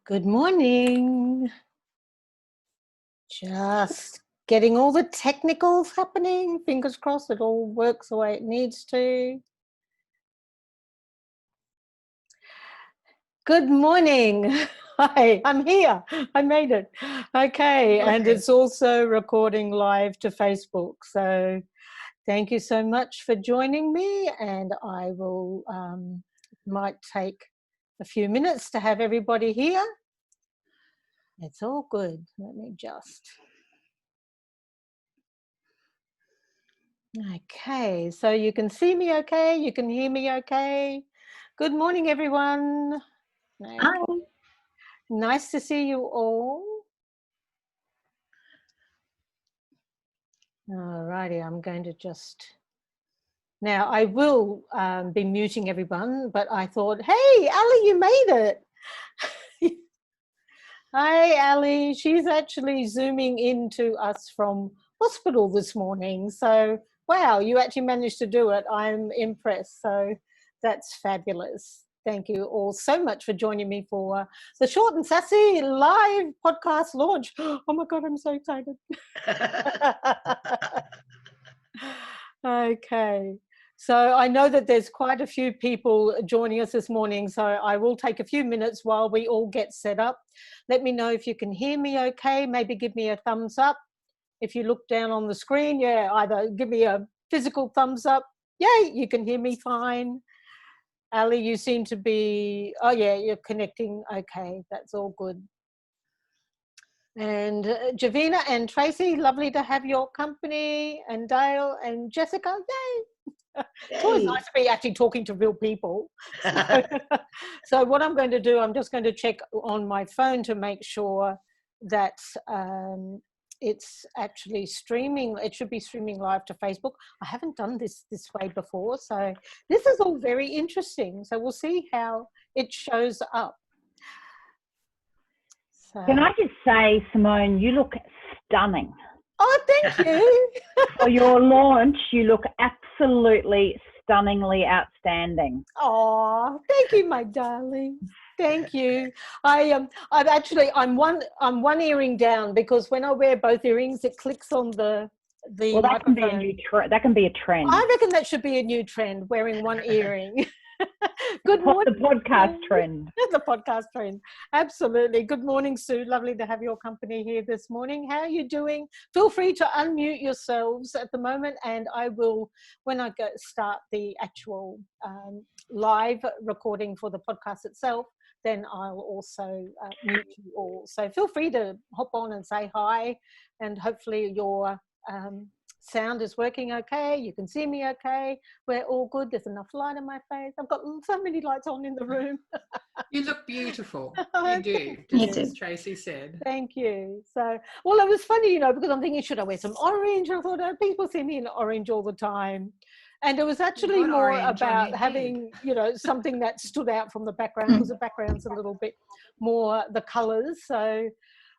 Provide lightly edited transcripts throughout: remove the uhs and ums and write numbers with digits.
Good morning. Just getting all the technicals happening. Fingers crossed it all works the way it needs to. Good morning. Hi, I'm here. I made it. Okay, and it's also recording live to Facebook. So thank you so much for joining me, and I will might take a few minutes to have everybody here. It's all good. Let me just. Okay, so you can see me okay, you can hear me okay. Good morning, everyone. Okay. Hi. Nice to see you all. All righty, I'm going to just... Now, I will be muting everyone, but I thought, hey, Ali, you made it. Hi, Ali. She's actually Zooming into us from hospital this morning. So, wow, you actually managed to do it. I'm impressed. So that's fabulous. Thank you all so much for joining me for the Short and Sassy live podcast launch. Oh my God, I'm so excited. Okay. So I know that there's quite a few people joining us this morning, so I will take a few minutes while we all get set up. Let me know if you can hear me okay. Maybe give me a thumbs up. If you look down on the screen, yeah, either give me a physical thumbs up. Yay, you can hear me fine. Ali, you seem to be, oh yeah, you're connecting. Okay, that's all good. And Javina and Tracy, lovely to have your company. And Dale and Jessica, yay. It's always nice to be actually talking to real people. So what I'm going to do, I'm just going to check on my phone to make sure that it's actually streaming. It should be streaming live to Facebook. I haven't done this way before, so this is all very interesting. So we'll see how it shows up. So. Can I just say, Simone, you look stunning. Oh, thank you. For your launch, you look absolutely stunningly outstanding. Oh, thank you, my darling. Thank you. I'm one earring down because when I wear both earrings, it clicks on the well, that microphone. can be a new that can be a trend. I reckon that should be a new trend, wearing one earring. Good morning. The podcast trend. The podcast trend. Absolutely. Good morning, Sue. Lovely to have your company here this morning. How are you doing? Feel free to unmute yourselves at the moment, and I will, when I start the actual live recording for the podcast itself, then I'll also mute you all. So feel free to hop on and say hi, and hopefully your sound is working okay. You can see me okay. We're all good. There's enough light in my face. I've got so many lights on in the room. You look beautiful. You do, just as Tracy said. Thank you. So, well, it was funny, because I'm thinking, should I wear some orange? And I thought, oh, people see me in orange all the time. And it was actually more about having, something that stood out from the background, because the background's a little bit more the colours. So,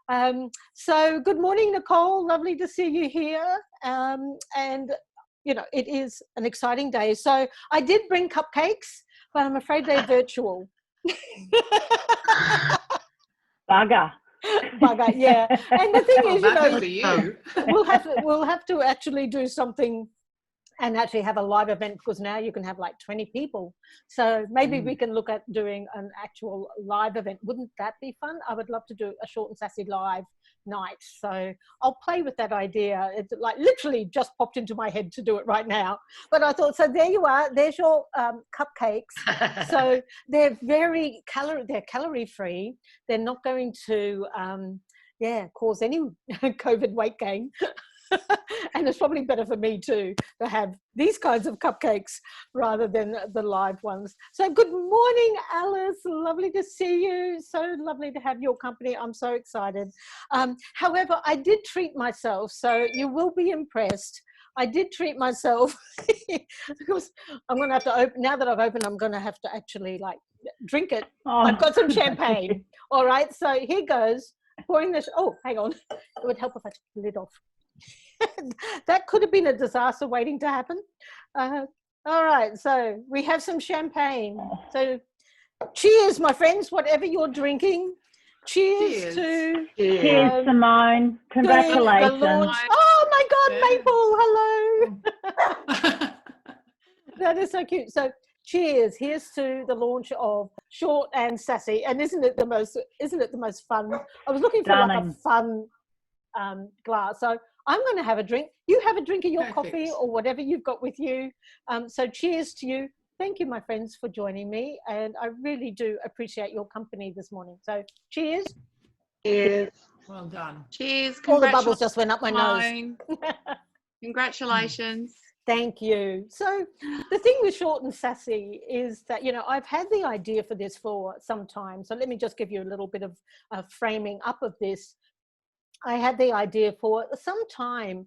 good morning, Nicole. Lovely to see you here. And it is an exciting day. So I did bring cupcakes, but I'm afraid they're virtual. Bugger, yeah. And the thing is, for you. we'll have to actually do something and actually have a live event, because now you can have like 20 people. So maybe we can look at doing an actual live event. Wouldn't that be fun? I would love to do a Short and Sassy live night. So I'll play with that idea. It's like literally just popped into my head to do it right now. But I thought, so there you are. There's your cupcakes. So they're they're calorie free. They're not going to cause any COVID weight gain. And it's probably better for me too to have these kinds of cupcakes rather than the live ones. So good morning, Alice. Lovely to see you. So lovely to have your company. I'm so excited. However, I did treat myself, so you will be impressed. I did treat myself because I'm going to have to open, now that I've opened, I'm going to have to actually drink it. Oh. I've got some champagne. All right, so here goes. Pouring this, oh, hang on. It would help if I took the lid off. That could have been a disaster waiting to happen. All right, so we have some champagne. So cheers, my friends, whatever you're drinking. cheers to cheers, Simone. Congratulations. The launch. Oh my God, Maple, hello. That is so cute. So cheers. Here's to the launch of Short and Sassy. And isn't it the most fun? I was looking for like a fun glass. So I'm going to have a drink. You have a drink of your coffee or whatever you've got with you. So cheers to you. Thank you, my friends, for joining me. And I really do appreciate your company this morning. So cheers. Cheers. Well done. Cheers. All the bubbles just went up my nose. Congratulations. Thank you. So the thing with Short and Sassy is that, you know, I've had the idea for this for some time. So let me just give you a little bit of framing up of this. I had the idea for some time.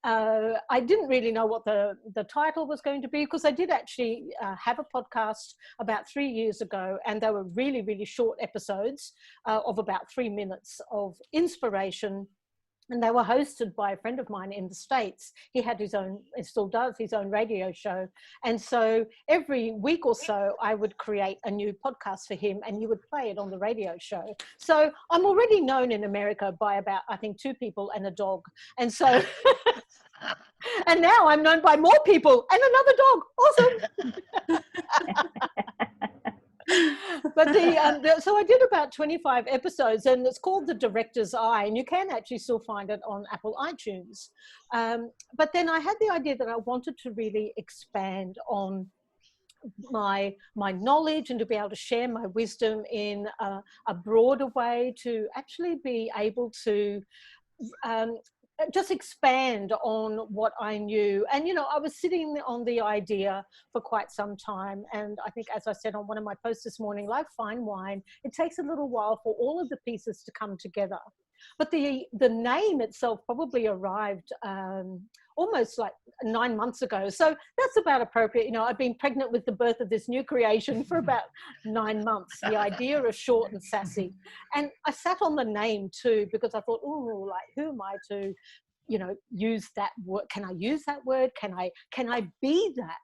I didn't really know what the title was going to be, because I did actually have a podcast about 3 years ago, and they were really, really short episodes of about 3 minutes of inspiration. And they were hosted by a friend of mine in the States. He had his own, and still does, his own radio show. And so every week or so, I would create a new podcast for him, and he would play it on the radio show. So I'm already known in America by about, I think, 2 people and a dog. And so, and now I'm known by more people and another dog. Awesome. But so I did about 25 episodes, and it's called The Director's Eye, and you can actually still find it on Apple iTunes. But then I had the idea that I wanted to really expand on my knowledge and to be able to share my wisdom in a broader way, to actually be able to just expand on what I knew. And, you know, I was sitting on the idea for quite some time. And I think, as I said on one of my posts this morning, like fine wine, it takes a little while for all of the pieces to come together. But the name itself probably arrived almost like 9 months ago. So that's about appropriate. You know, I've been pregnant with the birth of this new creation for about 9 months, the idea of Short and Sassy. And I sat on the name too, because I thought, oh, like, who am I to, you know, use that word? Can I use that word? Can I be that?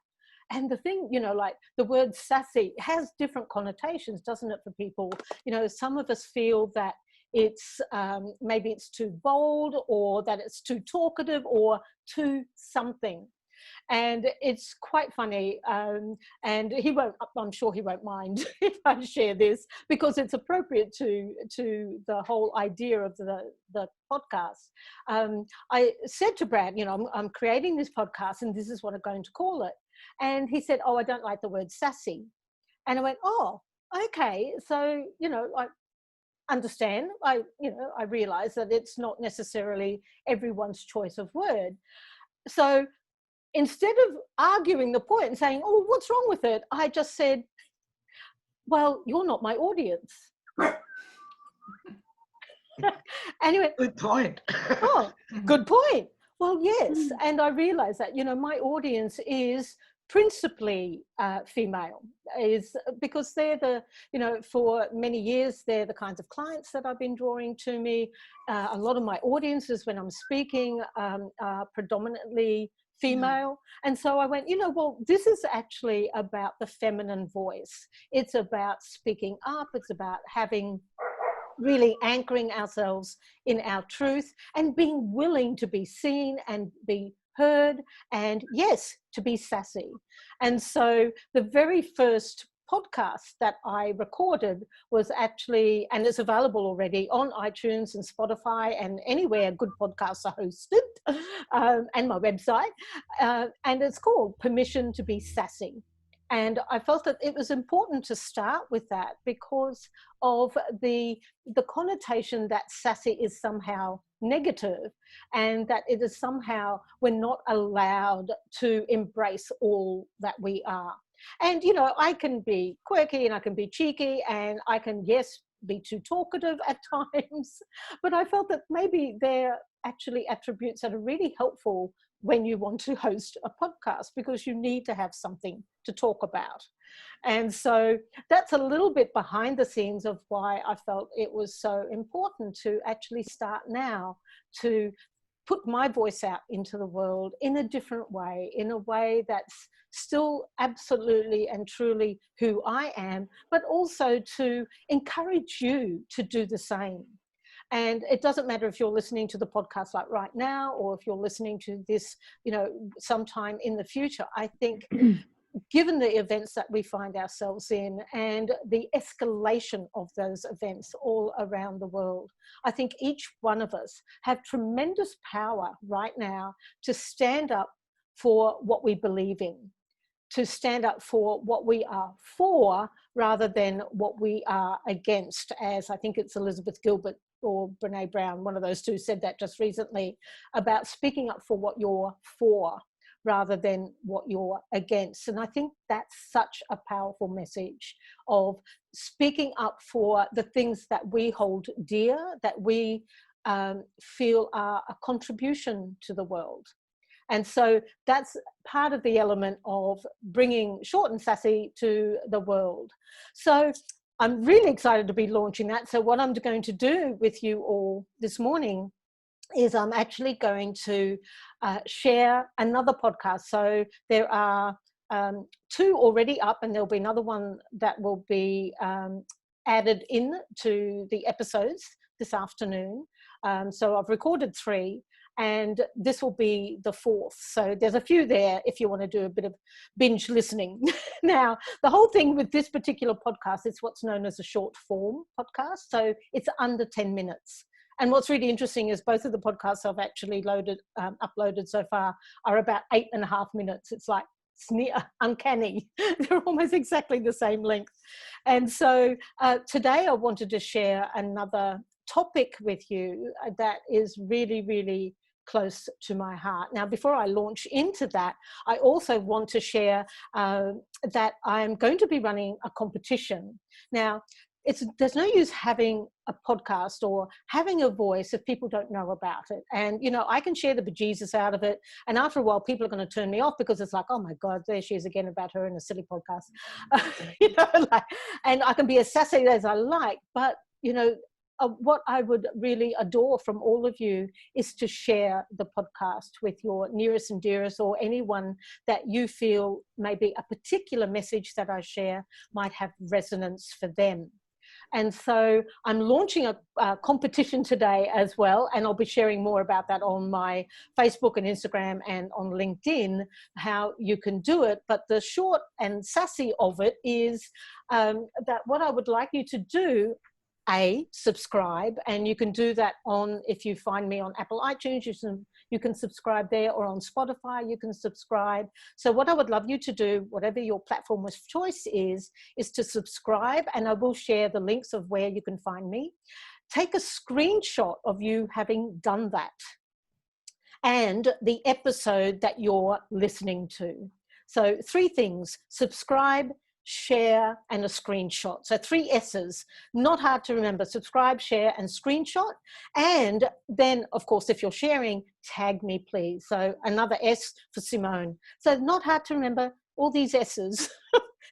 And the thing, you know, like the word sassy has different connotations, doesn't it, for people? You know, some of us feel that it's maybe it's too bold, or that it's too talkative, or too something. And it's quite funny, and he won't, I'm sure he won't mind if I share this, because it's appropriate to the whole idea of the podcast. I said to Brad, you know, I'm creating this podcast, and this is what I'm going to call it. And he said, oh, I don't like the word sassy. And I went, oh, okay. So, you know, I understand. I realize that it's not necessarily everyone's choice of word. So instead of arguing the point and saying, oh, what's wrong with it? I just said, well, you're not my audience. Anyway. Good point. Oh, good point. Well, yes. And I realized that, you know, my audience is principally female, is because they're the, you know, for many years, they're the kinds of clients that I've been drawing to me. A lot of my audiences when I'm speaking are predominantly female. And so I went, you know, well, this is actually about the feminine voice. It's about speaking up. It's about having, really anchoring ourselves in our truth and being willing to be seen and be heard, and yes, to be sassy. And so the very first podcast that I recorded was actually, and it's available already on iTunes and Spotify and anywhere good podcasts are hosted, and my website, and it's called Permission to Be Sassy. And I felt that it was important to start with that because of the connotation that sassy is somehow negative, and that it is somehow we're not allowed to embrace all that we are. And, you know, I can be quirky and I can be cheeky and I can, yes, be too talkative at times, but I felt that maybe they're actually attributes that are really helpful when you want to host a podcast, because you need to have something to talk about. And so that's a little bit behind the scenes of why I felt it was so important to actually start now to put my voice out into the world in a different way, in a way that's still absolutely and truly who I am, but also to encourage you to do the same. And it doesn't matter if you're listening to the podcast like right now, or if you're listening to this, sometime in the future. I think given the events that we find ourselves in and the escalation of those events all around the world, I think each one of us have tremendous power right now to stand up for what we believe in, to stand up for what we are for rather than what we are against, as I think it's Elizabeth Gilbert or Brene Brown, one of those two, said that just recently, about speaking up for what you're for rather than what you're against. And I think that's such a powerful message of speaking up for the things that we hold dear, that we feel are a contribution to the world. And so that's part of the element of bringing Short and Sassy to the world. So I'm really excited to be launching that. So what I'm going to do with you all this morning is I'm actually going to share another podcast. So there are 2 already up, and there'll be another one that will be added in to the episodes this afternoon. So I've recorded 3. And this will be the 4th. So there's a few there if you want to do a bit of binge listening. Now, the whole thing with this particular podcast is what's known as a short form podcast. So it's under 10 minutes. And what's really interesting is both of the podcasts I've actually uploaded so far are about 8.5 minutes. It's like uncanny. They're almost exactly the same length. And so today I wanted to share another topic with you that is really, really close to my heart. Now, before I launch into that, I also want to share that I'm going to be running a competition. Now, there's no use having a podcast or having a voice if people don't know about it. And, I can share the bejesus out of it. And after a while, people are going to turn me off because it's like, oh my God, there she is again about her in a silly podcast. And I can be as sassy as I like, but, what I would really adore from all of you is to share the podcast with your nearest and dearest, or anyone that you feel maybe a particular message that I share might have resonance for them. And so I'm launching a competition today as well, and I'll be sharing more about that on my Facebook and Instagram and on LinkedIn, how you can do it. But the short and sassy of it is that what I would like you to do, subscribe, and you can do that if you find me on Apple iTunes, you can subscribe there, or on Spotify you can subscribe. So what I would love you to do, whatever your platform of choice is to subscribe, and I will share the links of where you can find me. Take a screenshot of you having done that and the episode that you're listening to. So 3 things: subscribe, share, and a screenshot. So 3 S's, not hard to remember: subscribe, share, and screenshot. And then, of course, if you're sharing, tag me, please. So another S for Simone. So not hard to remember, all these S's.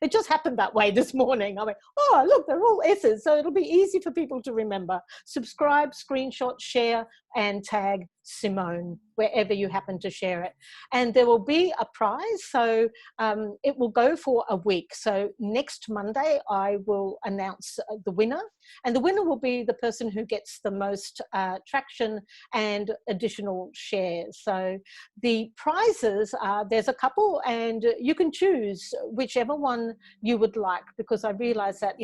It just happened that way this morning. I went, oh, look, they're all S's. So it'll be easy for people to remember. Subscribe, screenshot, share, and tag Simone wherever you happen to share it. And there will be a prize. So it will go for a week. So next Monday, I will announce the winner. And the winner will be the person who gets the most traction and additional shares. So the prizes are, there's a couple, and you can choose whichever one you would like, because I realize that,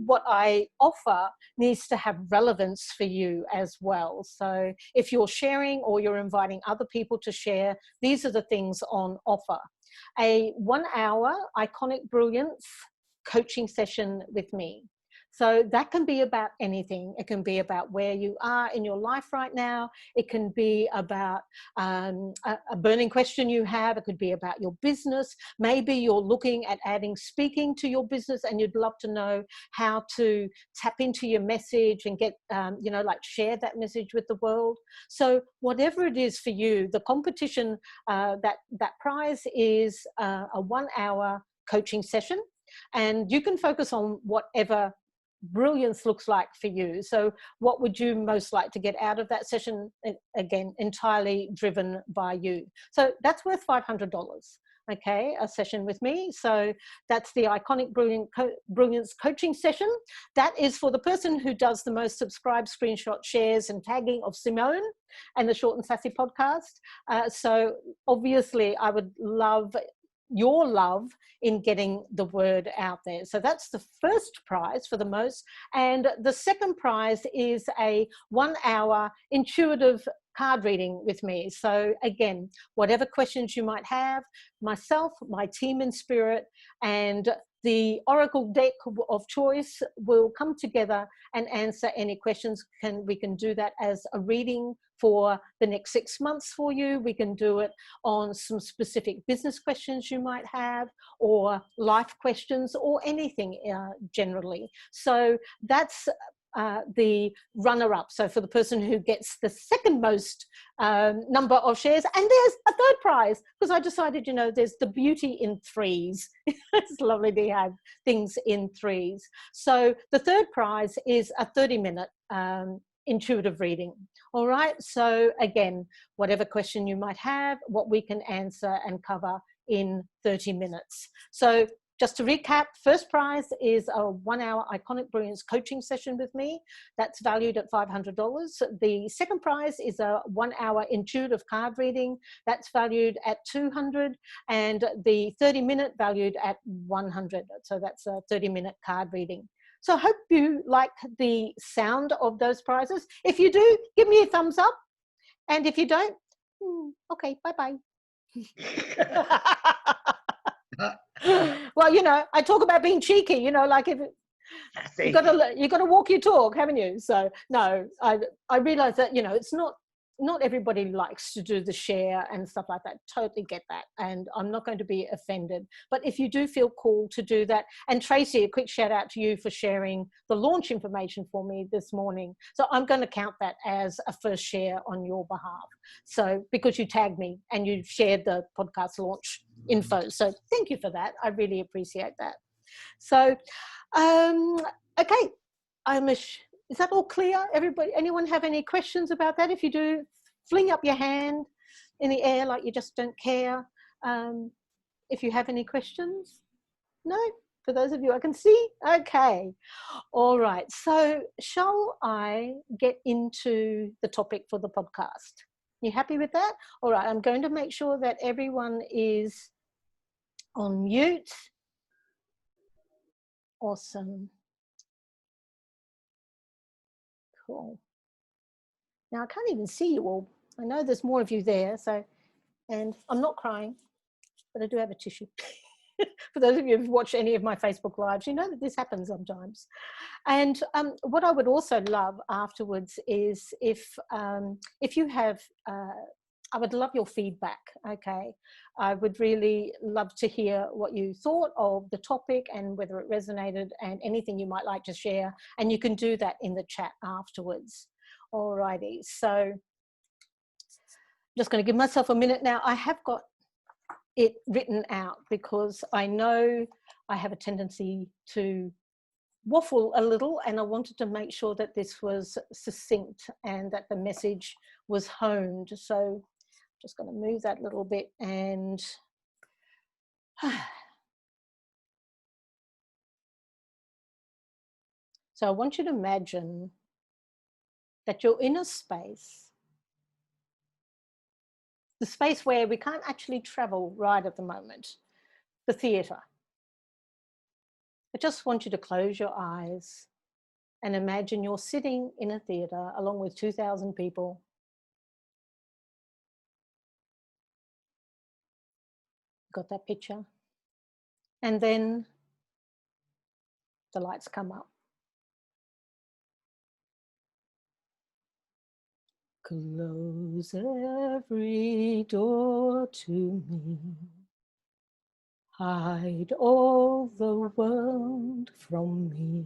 what I offer needs to have relevance for you as well. So if you're sharing or you're inviting other people to share, these are the things on offer. A 1-hour Iconic Brilliance coaching session with me. So that can be about anything. It can be about where you are in your life right now. It can be about a burning question you have. It could be about your business. Maybe you're looking at adding speaking to your business, and you'd love to know how to tap into your message and get, share that message with the world. So whatever it is for you, the competition, that prize is a 1-hour coaching session, and you can focus on whatever brilliance looks like for you. So what would you most like to get out of that session? Again, entirely driven by you. So that's worth $500. Okay, a session with me. So that's the Iconic Brilliance coaching session. That is for the person who does the most subscribed, screenshot, shares and tagging of Simone and the Short and Sassy podcast. So obviously I would love your love in getting the word out there. So that's the first prize for the most. And the second prize is a 1 hour intuitive card reading with me. So again, whatever questions you might have, myself, my team in spirit, and the Oracle deck of choice will come together and answer any questions. We can do that as a reading for the next 6 months for you. We can do it on some specific business questions you might have, or life questions, or anything generally. So that's the runner-up. So for the person who gets the second most number of shares, and there's a third prize, because I decided, you know, there's the beauty in threes. It's lovely to have things in threes. So the third prize is a 30-minute intuitive reading. All right, so again, whatever question you might have, what we can answer and cover in 30 minutes. So just to recap, first prize is a 1 hour Iconic Brilliance coaching session with me. That's valued at $500. The second prize is a 1 hour intuitive card reading. That's valued at $200, and the 30-minute valued at $100. So that's a 30-minute card reading. So I hope you like the sound of those prizes. If you do, give me a thumbs up. And if you don't, okay, bye-bye. Well, you know, I talk about being cheeky, you know, like if you got to walk your talk, haven't you? So no, I realize that, you know, it's not everybody likes to do the share and stuff like that. Totally get that, and I'm not going to be offended. But if you do feel called to do that, and Tracy, a quick shout out to you for sharing the launch information for me this morning. So I'm going to count that as a first share on your behalf. So because you tagged me and you shared the podcast launch info. So thank you for that. I really appreciate that. So, okay, is that all clear? Everybody, anyone have any questions about that? If you do, fling up your hand in the air like you just don't care. If you have any questions? No? For those of you I can see? Okay. All right. So shall I get into the topic for the podcast? You happy with that? All right. I'm going to make sure that everyone is on mute. Awesome. Cool. Now I can't even see you all. I know there's more of you there, so, and I'm not crying, but I do have a tissue. For those of you who've watched any of my Facebook lives, you know that this happens sometimes. And what I would also love afterwards is if you have, I would love your feedback, okay? I would really love to hear what you thought of the topic and whether it resonated, and anything you might like to share. And you can do that in the chat afterwards. Alrighty, so just going to give myself a minute now. I have got it written out because I know I have a tendency to waffle a little, and I wanted to make sure that this was succinct and that the message was honed. So just going to move that little bit, and so I want you to imagine that you're in a space, the space where we can't actually travel right at the moment, the theatre. I just want you to close your eyes and imagine you're sitting in a theatre along with 2,000 people. Got that picture? And then the lights come up. Close every door to me. Hide all the world from me.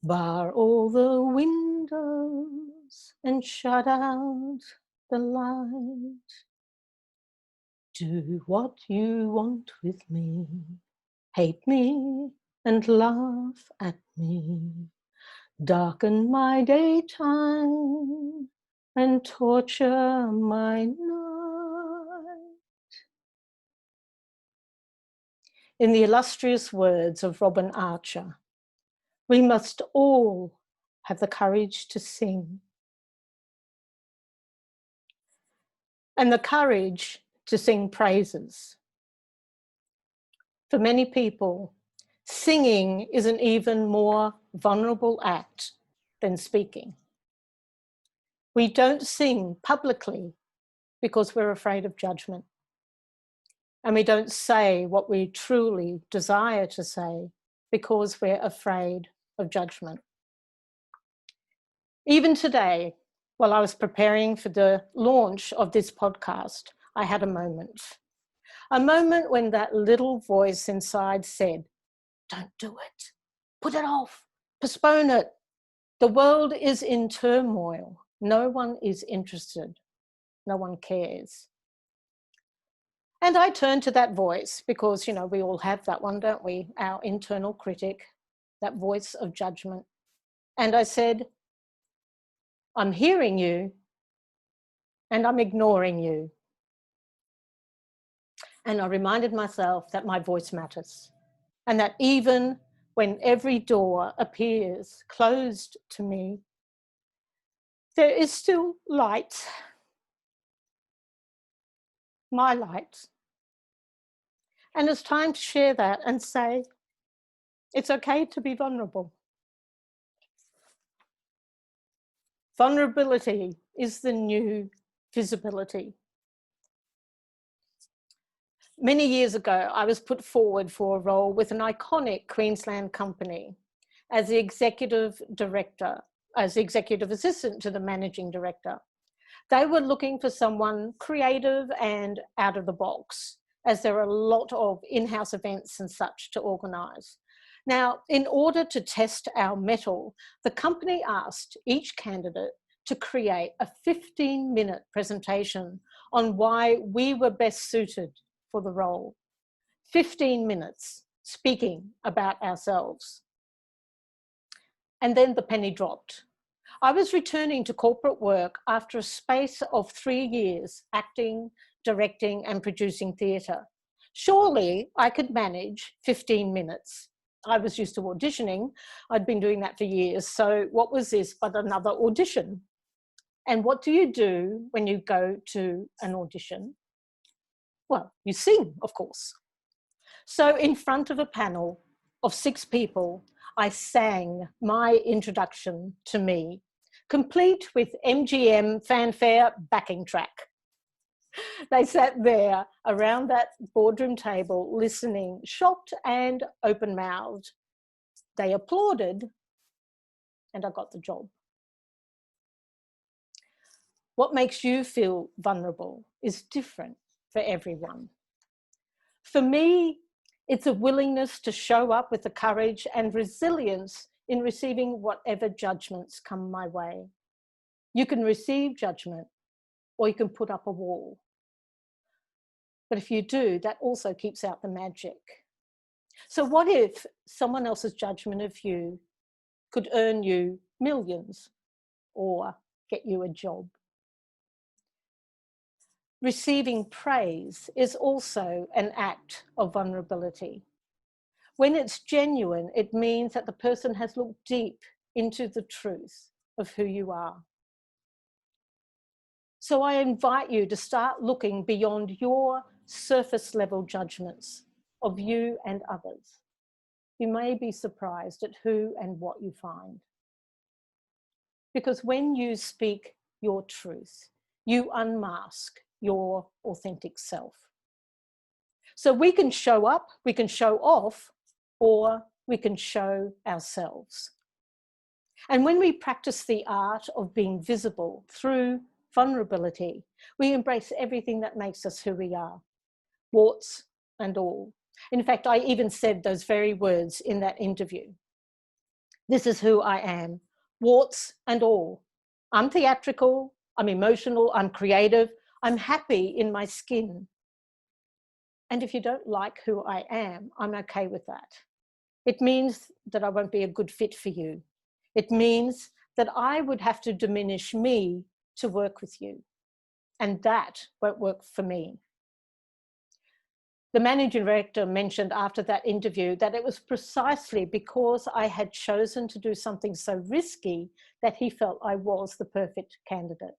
Bar all the windows and shut out the light. Do what you want with me. Hate me and laugh at me, darken my daytime and torture my night. In the illustrious words of Robin Archer, we must all have the courage to sing and the courage to sing praises. For many people, singing is an even more vulnerable act than speaking. We don't sing publicly because we're afraid of judgment. And we don't say what we truly desire to say because we're afraid of judgment. Even today, while I was preparing for the launch of this podcast, I had a moment when that little voice inside said, don't do it, put it off, postpone it. The world is in turmoil. No one is interested. No one cares. And I turned to that voice because, we all have that one, don't we? Our internal critic, that voice of judgment. And I said, I'm hearing you and I'm ignoring you. And I reminded myself that my voice matters and that even when every door appears closed to me, there is still light, my light. And it's time to share that and say, it's okay to be vulnerable. Vulnerability is the new visibility. Many years ago, I was put forward for a role with an iconic Queensland company as the executive director, as the executive assistant to the managing director. They were looking for someone creative and out of the box, as there are a lot of in-house events and such to organise. Now, in order to test our mettle, the company asked each candidate to create a 15-minute presentation on why we were best suited for the role. 15 minutes speaking about ourselves. And then the penny dropped. I was returning to corporate work after a space of 3 years acting, directing and producing theatre. Surely I could manage 15 minutes. I was used to auditioning. I'd been doing that for years. So what was this but another audition? And what do you do when you go to an audition? Well, you sing, of course. So in front of a panel of 6 people, I sang my introduction to me, complete with MGM fanfare backing track. They sat there around that boardroom table listening, shocked and open-mouthed. They applauded and I got the job. What makes you feel vulnerable is different for everyone. For me, it's a willingness to show up with the courage and resilience in receiving whatever judgments come my way. You can receive judgment or you can put up a wall. But if you do, that also keeps out the magic. So what if someone else's judgment of you could earn you millions or get you a job? Receiving praise is also an act of vulnerability. When it's genuine, it means that the person has looked deep into the truth of who you are. So I invite you to start looking beyond your surface level judgments of you and others. You may be surprised at who and what you find. Because when you speak your truth, you unmask your authentic self. So we can show up, we can show off, or we can show ourselves. And when we practice the art of being visible through vulnerability, we embrace everything that makes us who we are, warts and all. In fact, I even said those very words in that interview. This is who I am, warts and all. I'm theatrical, I'm emotional, I'm creative, I'm happy in my skin. And if you don't like who I am, I'm okay with that. It means that I won't be a good fit for you. It means that I would have to diminish me to work with you. And that won't work for me. The managing director mentioned after that interview that it was precisely because I had chosen to do something so risky that he felt I was the perfect candidate.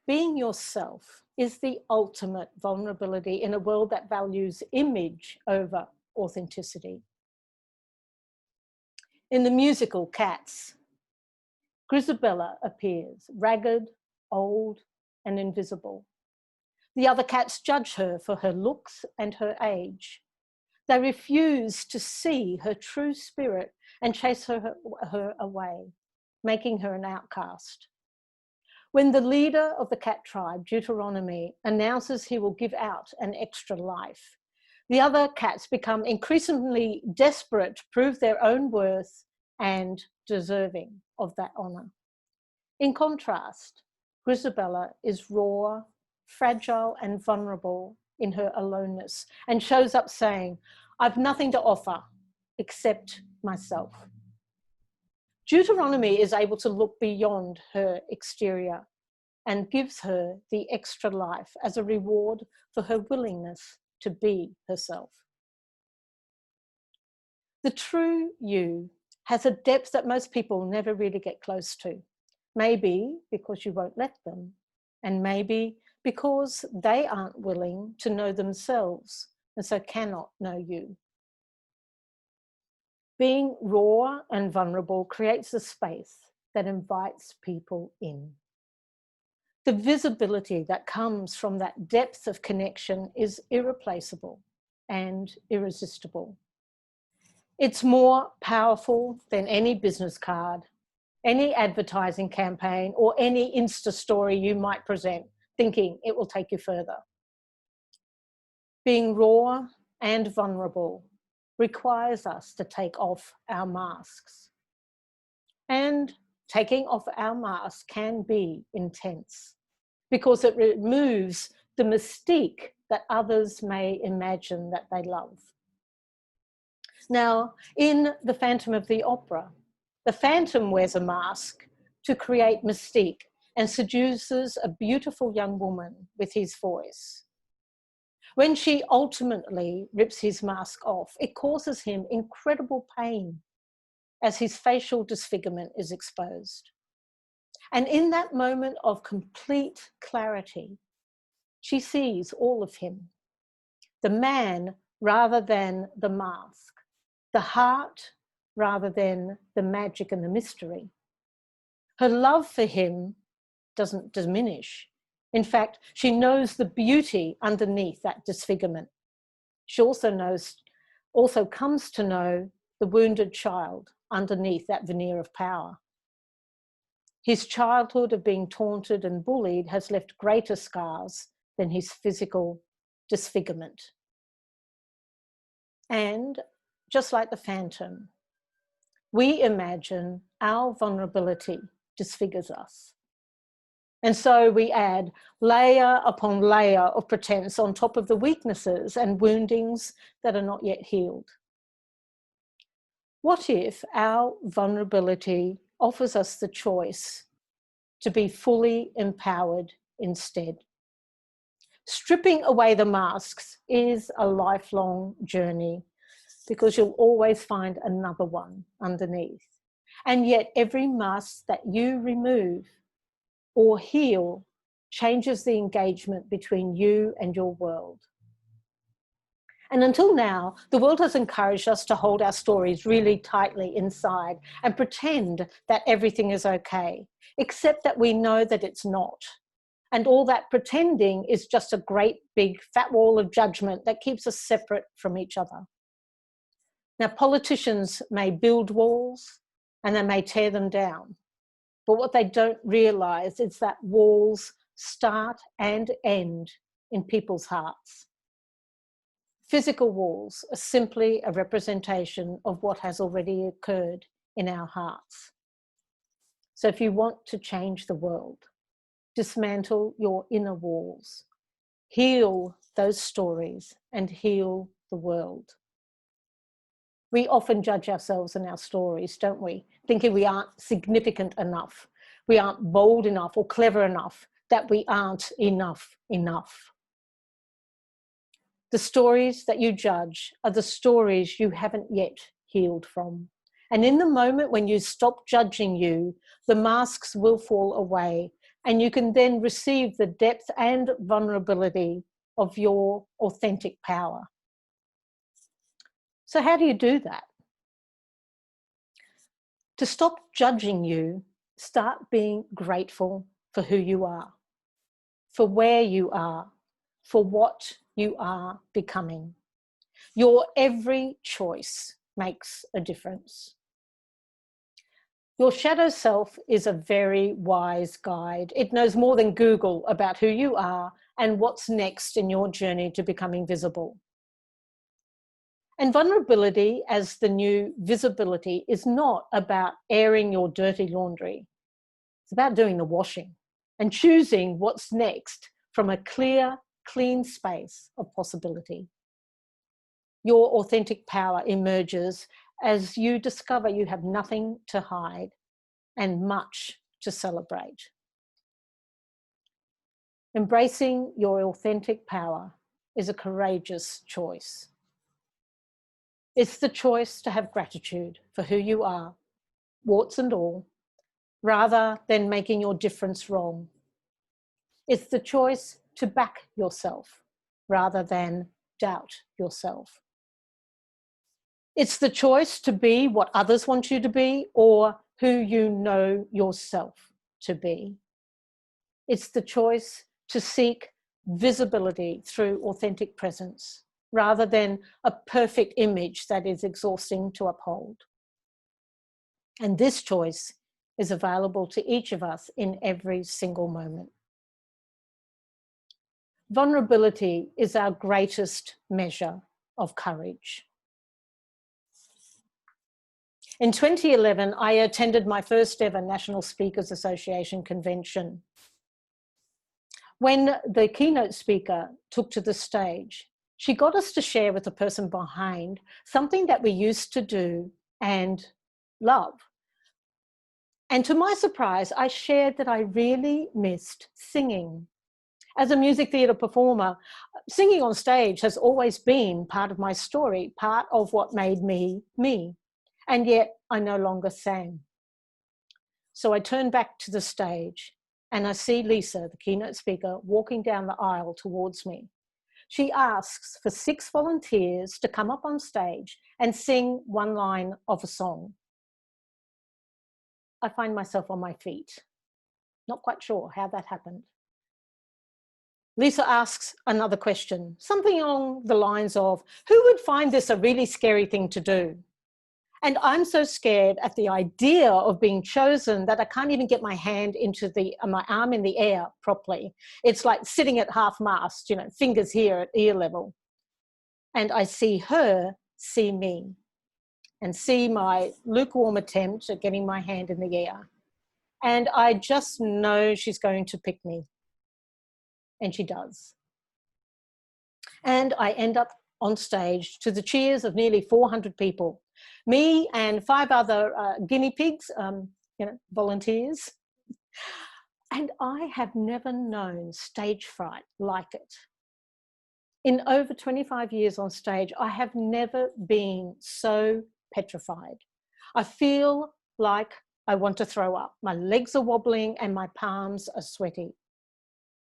Being yourself is the ultimate vulnerability in a world that values image over authenticity. In the musical Cats, Grisabella appears, ragged, old, and invisible. The other cats judge her for her looks and her age. They refuse to see her true spirit and chase her away, making her an outcast. When the leader of the cat tribe, Deuteronomy, announces he will give out an extra life, the other cats become increasingly desperate to prove their own worth and deserving of that honour. In contrast, Grisabella is raw, fragile and vulnerable in her aloneness and shows up saying, I've nothing to offer except myself. Deuteronomy is able to look beyond her exterior and gives her the extra life as a reward for her willingness to be herself. The true you has a depth that most people never really get close to. Maybe because you won't let them, and maybe because they aren't willing to know themselves and so cannot know you. Being raw and vulnerable creates a space that invites people in. The visibility that comes from that depth of connection is irreplaceable and irresistible. It's more powerful than any business card, any advertising campaign, or any Insta story you might present, thinking it will take you further. Being raw and vulnerable requires us to take off our masks. And taking off our mask can be intense because it removes the mystique that others may imagine that they love. Now, in The Phantom of the Opera, the Phantom wears a mask to create mystique and seduces a beautiful young woman with his voice. When she ultimately rips his mask off, it causes him incredible pain as his facial disfigurement is exposed. And in that moment of complete clarity, she sees all of him, the man rather than the mask, the heart rather than the magic and the mystery. Her love for him doesn't diminish. In fact, she knows the beauty underneath that disfigurement. She also comes to know the wounded child underneath that veneer of power. His childhood of being taunted and bullied has left greater scars than his physical disfigurement. And just like the Phantom, we imagine our vulnerability disfigures us. And so we add layer upon layer of pretense on top of the weaknesses and woundings that are not yet healed. What if our vulnerability offers us the choice to be fully empowered instead? Stripping away the masks is a lifelong journey because you'll always find another one underneath. And yet every mask that you remove or heal changes the engagement between you and your world. And until now, the world has encouraged us to hold our stories really tightly inside and pretend that everything is okay, except that we know that it's not. And all that pretending is just a great big fat wall of judgment that keeps us separate from each other. Now, politicians may build walls and they may tear them down. But what they don't realize is that walls start and end in people's hearts. Physical walls are simply a representation of what has already occurred in our hearts. So if you want to change the world, dismantle your inner walls, heal those stories and heal the world. We often judge ourselves and our stories, don't we? Thinking we aren't significant enough, we aren't bold enough or clever enough, that we aren't enough. The stories that you judge are the stories you haven't yet healed from. And in the moment when you stop judging you, the masks will fall away, and you can then receive the depth and vulnerability of your authentic power. So how do you do that? To stop judging you, start being grateful for who you are, for where you are, for what you are becoming. Your every choice makes a difference. Your shadow self is a very wise guide. It knows more than Google about who you are and what's next in your journey to becoming visible. And vulnerability as the new visibility is not about airing your dirty laundry. It's about doing the washing and choosing what's next from a clear, clean space of possibility. Your authentic power emerges as you discover you have nothing to hide and much to celebrate. Embracing your authentic power is a courageous choice. It's the choice to have gratitude for who you are, warts and all, rather than making your difference wrong. It's the choice to back yourself rather than doubt yourself. It's the choice to be what others want you to be or who you know yourself to be. It's the choice to seek visibility through authentic presence rather than a perfect image that is exhausting to uphold. And this choice is available to each of us in every single moment. Vulnerability is our greatest measure of courage. In 2011, I attended my first ever National Speakers Association convention. When the keynote speaker took to the stage, she got us to share with the person behind something that we used to do and love. And to my surprise, I shared that I really missed singing. As a music theatre performer, singing on stage has always been part of my story, part of what made me, me. And yet I no longer sang. So I turned back to the stage and I see Lisa, the keynote speaker, walking down the aisle towards me. She asks for 6 volunteers to come up on stage and sing one line of a song. I find myself on my feet, not quite sure how that happened. Lisa asks another question, something along the lines of, who would find this a really scary thing to do? And I'm so scared at the idea of being chosen that I can't even get my hand into my arm in the air properly. It's like sitting at half mast, fingers here at ear level. And I see her see me and see my lukewarm attempt at getting my hand in the air. And I just know she's going to pick me. And she does. And I end up on stage to the cheers of nearly 400 people. Me and 5 other guinea pigs, volunteers. And I have never known stage fright like it. In over 25 years on stage, I have never been so petrified. I feel like I want to throw up. My legs are wobbling and my palms are sweaty.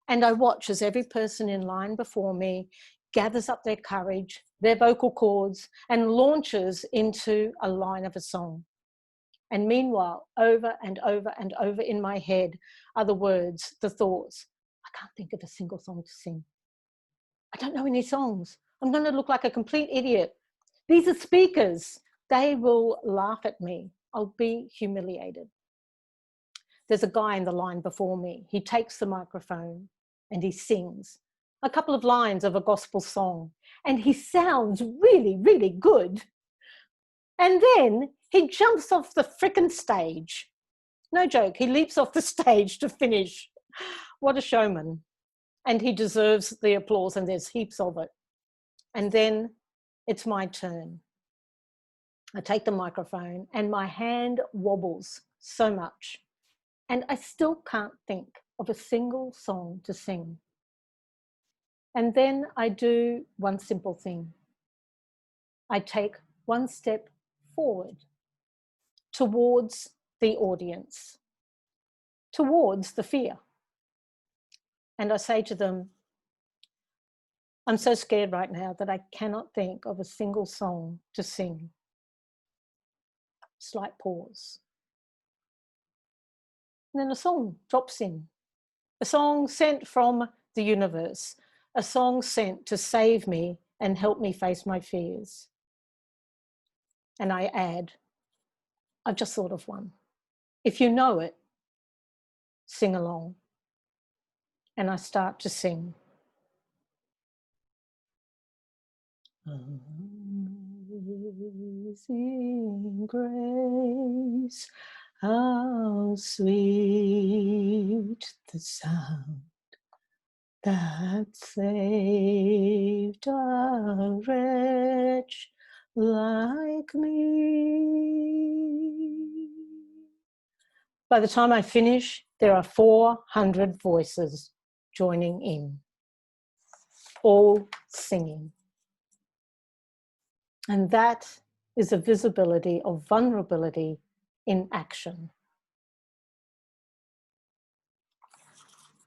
And I watch as every person in line before me gathers up their courage, their vocal cords, and launches into a line of a song. And meanwhile, over and over and over in my head are the words, the thoughts. I can't think of a single song to sing. I don't know any songs. I'm going to look like a complete idiot. These are speakers. They will laugh at me. I'll be humiliated. There's a guy in the line before me. He takes the microphone and he sings a couple of lines of a gospel song, and he sounds really, really good. And then he jumps off the frickin' stage. No joke, he leaps off the stage to finish. What a showman. And he deserves the applause, and there's heaps of it. And then it's my turn. I take the microphone and my hand wobbles so much. And I still can't think of a single song to sing. And then I do one simple thing. I take one step forward towards the audience, towards the fear. And I say to them, I'm so scared right now that I cannot think of a single song to sing. Slight pause. And then a song drops in, a song sent from the universe, a song sent to save me and help me face my fears. And I add, I've just thought of one. If you know it, sing along. And I start to sing. Amazing grace, how sweet the sound that saved a wretch like me. By the time I finish, there are 400 voices joining in, all singing. And that is a visibility of vulnerability in action.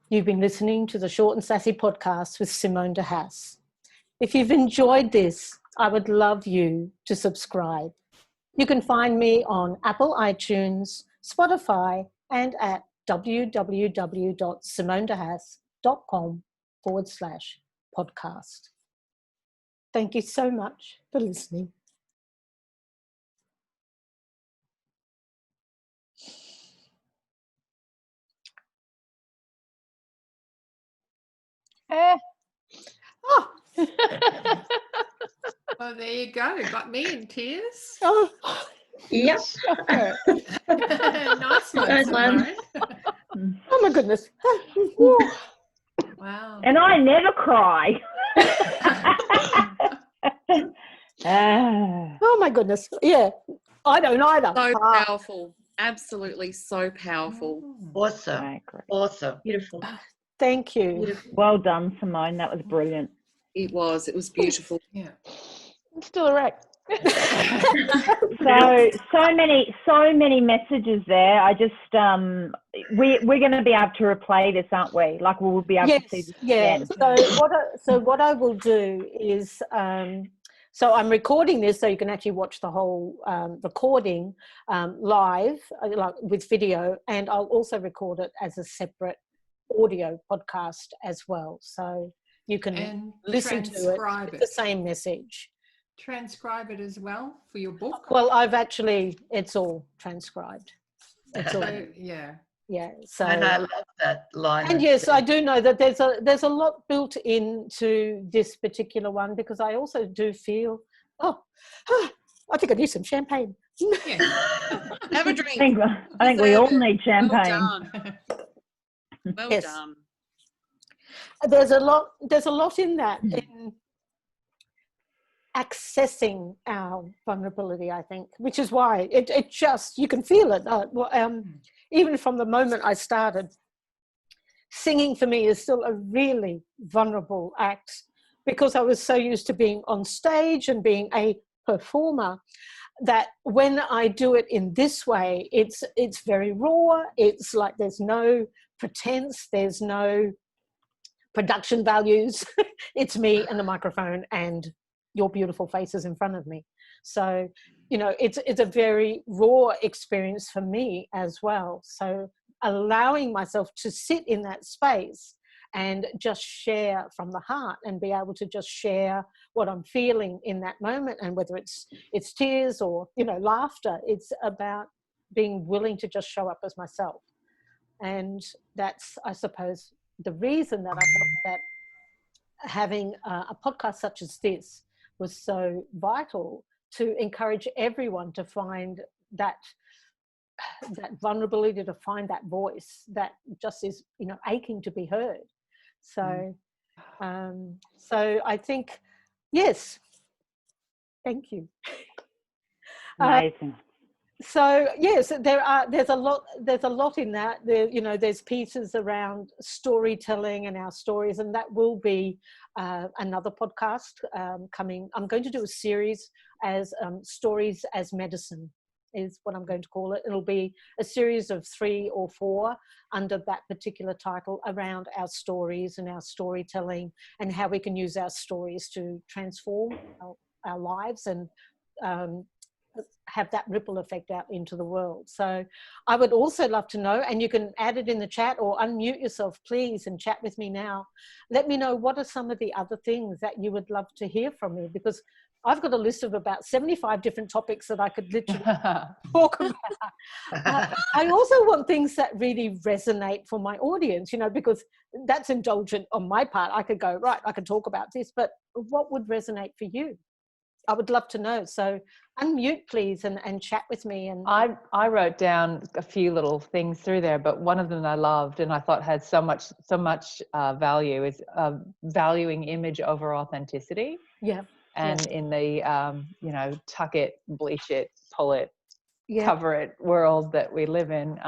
You've been listening to the Short and Sassy Podcast with Simone de Haas. If you've enjoyed this, I would love you to subscribe. You can find me on Apple iTunes, Spotify, and at www.simonedehas.com/podcast. Thank you so much for listening. Oh. Well, there you go. Got me in tears. Oh. Yes. Nice one, Nice one. Simone. Oh my goodness. Wow. And I never cry. Oh my goodness. Yeah, I don't either. So powerful. Absolutely so powerful. Awesome. I agree. Awesome. Beautiful. Thank you. Beautiful. Well done, Simone. That was brilliant. It was beautiful. Yeah. I'm still erect. So many messages there. I just we're going to be able to replay this, aren't we? Like we'll be able to see this again. So what I will do is so I'm recording this so you can actually watch the whole recording live, like with video, and I'll also record it as a separate audio podcast as well, so you can listen to it with the same message. Transcribe it as well for your book. Well, it's all transcribed. It's all, yeah. So, and I love that line. And yes, I do know that there's a lot built into this particular one, because I also do feel, I think I need some champagne. Yeah. Have a drink. I think we all need champagne. Well Yes. done. There's a lot in that, in accessing our vulnerability, I think, which is why it just, you can feel it. Even from the moment I started, singing for me is still a really vulnerable act, because I was so used to being on stage and being a performer, that when I do it in this way, it's very raw. It's like there's no pretense, there's no production values. It's me and the microphone and your beautiful faces in front of me. So, it's a very raw experience for me as well. So allowing myself to sit in that space and just share from the heart, and be able to just share what I'm feeling in that moment, and whether it's tears or laughter, it's about being willing to just show up as myself. And that's, I suppose, the reason that I felt that having a podcast such as this was so vital, to encourage everyone to find that vulnerability, to find that voice that just is aching to be heard. So so I think, yes, thank you. Amazing. So yes, there's a lot in that. There's pieces around storytelling and our stories, and that will be another podcast coming. I'm going to do a series as Stories as Medicine is what I'm going to call it. It'll be a series of 3 or 4 under that particular title around our stories and our storytelling and how we can use our stories to transform our lives and have that ripple effect out into the world. So I would also love to know, and you can add it in the chat or unmute yourself, please, and chat with me now. Let me know what are some of the other things that you would love to hear from me, because I've got a list of about 75 different topics that I could literally talk about. I also want things that really resonate for my audience, because that's indulgent on my part. I could go, right, I can talk about this, but what would resonate for you? I would love to know. So unmute, please, and chat with me. And I wrote down a few little things through there, but one of them I loved and I thought had so much value is valuing image over authenticity. Yeah. And in the tuck it, bleach it, pull it, cover it world that we live in.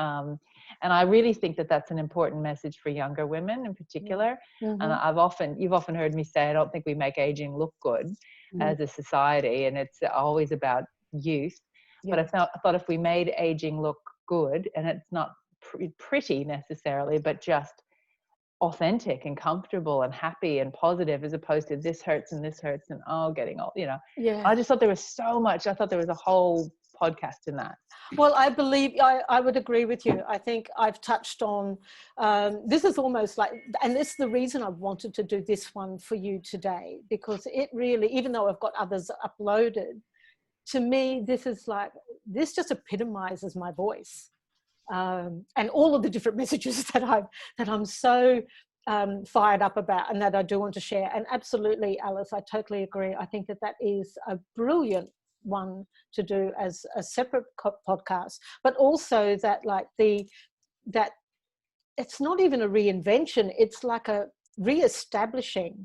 And I really think that that's an important message for younger women in particular. Mm-hmm. And you've often heard me say, I don't think we make aging look good as a society, and it's always about youth. But I thought if we made aging look good, and it's not pretty necessarily, but just authentic and comfortable and happy and positive, as opposed to this hurts and getting old, I just thought there was so much. I thought there was a whole podcast in that. Well, I believe I would agree with you. I think I've touched on this is almost like, and this is the reason I wanted to do this one for you today, because it really, even though I've got others uploaded, to me this just epitomizes my voice and all of the different messages that I'm so fired up about and that I do want to share. And absolutely, Alice, I totally agree. I think that is a brilliant one to do as a separate podcast, but also that that it's not even a reinvention, it's like a re-establishing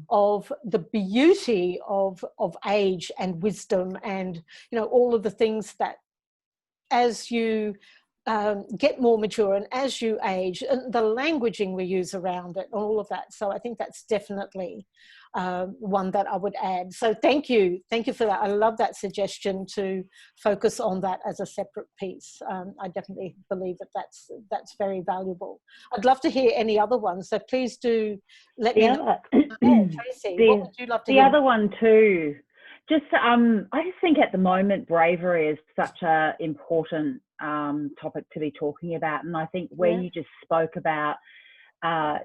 of the beauty of age and wisdom, and all of the things that as you get more mature and as you age, and the languaging we use around it, all of that. So I think that's definitely one that I would add. So thank you for that. I love that suggestion to focus on that as a separate piece. I definitely believe that that's very valuable. I'd love to hear any other ones, so please do let me know. Tracy, what would you love to hear? The other one too, just I just think at the moment bravery is such a important topic to be talking about, and I think where you just spoke about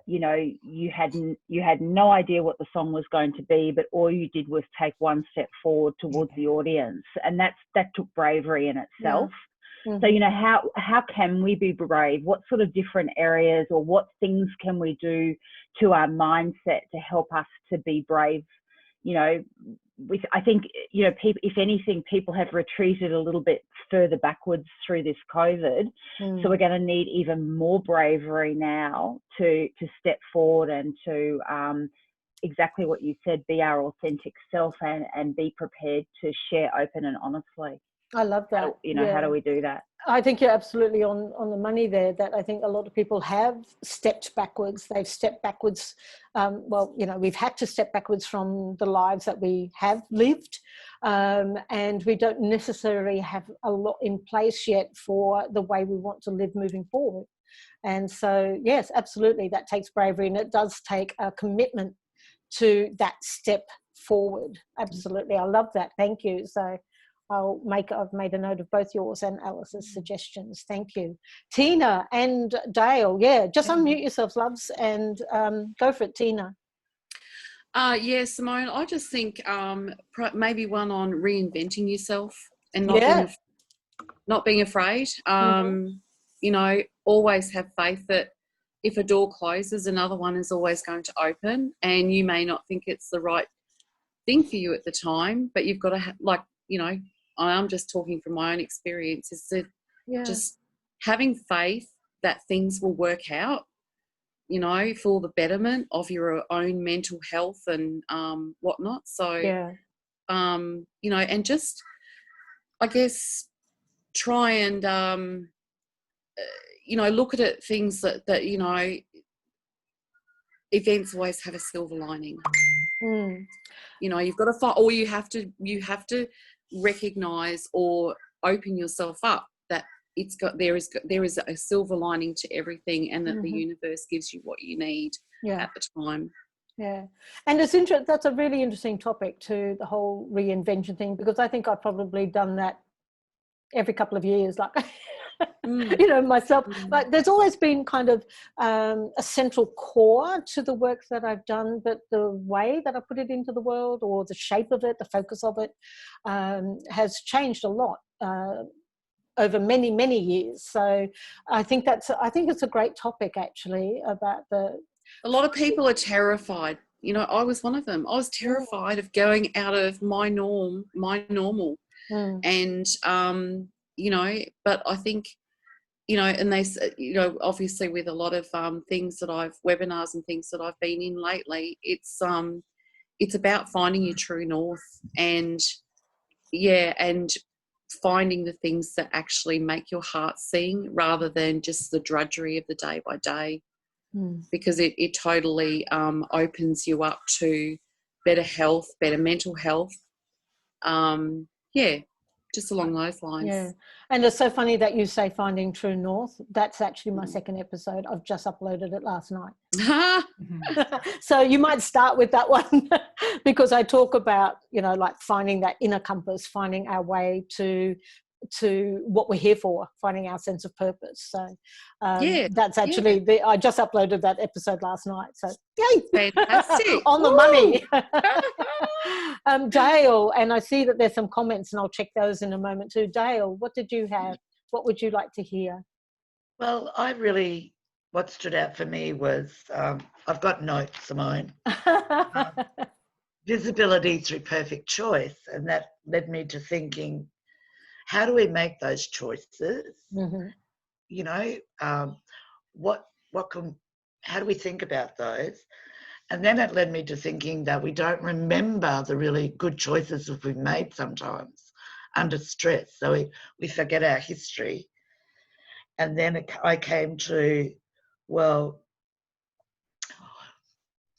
you had no idea what the song was going to be, but all you did was take one step forward towards the audience, and that took bravery in itself. So how can we be brave? What sort of different areas or what things can we do to our mindset to help us to be brave? I think people, if anything, people have retreated a little bit further backwards through this COVID. So we're going to need even more bravery now to step forward and to exactly what you said, be our authentic self and be prepared to share open and honestly. I love that. How do we do that? I think you're absolutely on the money there, that I think a lot of people have stepped backwards. They've stepped backwards. We've had to step backwards from the lives that we have lived. And we don't necessarily have a lot in place yet for the way we want to live moving forward. And so, yes, absolutely, that takes bravery, and it does take a commitment to that step forward. Absolutely. I love that. Thank you. So I've made a note of both yours and Alice's suggestions. Thank you. Tina and Dale, just unmute yourselves, loves, and go for it, Tina. Simone, I just think maybe one on reinventing yourself and not being afraid. Always have faith that if a door closes, another one is always going to open, and you may not think it's the right thing for you at the time, but you've got to I'm just talking from my own experience, is that just having faith that things will work out, for the betterment of your own mental health and whatnot. So, and just I guess, try and, look at it, things that events always have a silver lining. You've got to find, or you have to recognize or open yourself up that there is a silver lining to everything, and that the universe gives you what you need at the time. Yeah, and it's interesting. That's a really interesting topic, to the whole reinvention thing, because I think I've probably done that every couple of years, like myself. But there's always been kind of a central core to the work that I've done, but the way that I put it into the world, or the shape of it, the focus of it, has changed a lot over many, many years. So I think it's a great topic, actually, about a lot of people are terrified. I was one of them. I was terrified of going out of my normal. And, but I think, and they, obviously with a lot of things that webinars and things that I've been in lately, it's about finding your true north, and finding the things that actually make your heart sing, rather than just the drudgery of the day by day, because it totally opens you up to better health, better mental health. Just along those lines. Yeah, and it's so funny that you say finding true north. That's actually my second episode. I've just uploaded it last night. So you might start with that one, because I talk about, like finding that inner compass, finding our way to what we're here for, finding our sense of purpose. So that's actually I just uploaded that episode last night. So yay! Fantastic. On the money. Dale, and I see that there's some comments, and I'll check those in a moment too. Dale, what did you have? What would you like to hear? Well, what stood out for me was, I've got notes, Simone. Visibility through perfect choice. And that led me to thinking, how do we make those choices? How do we think about those? And then it led me to thinking that we don't remember the really good choices that we've made sometimes under stress. So we forget our history. And then I came to, well,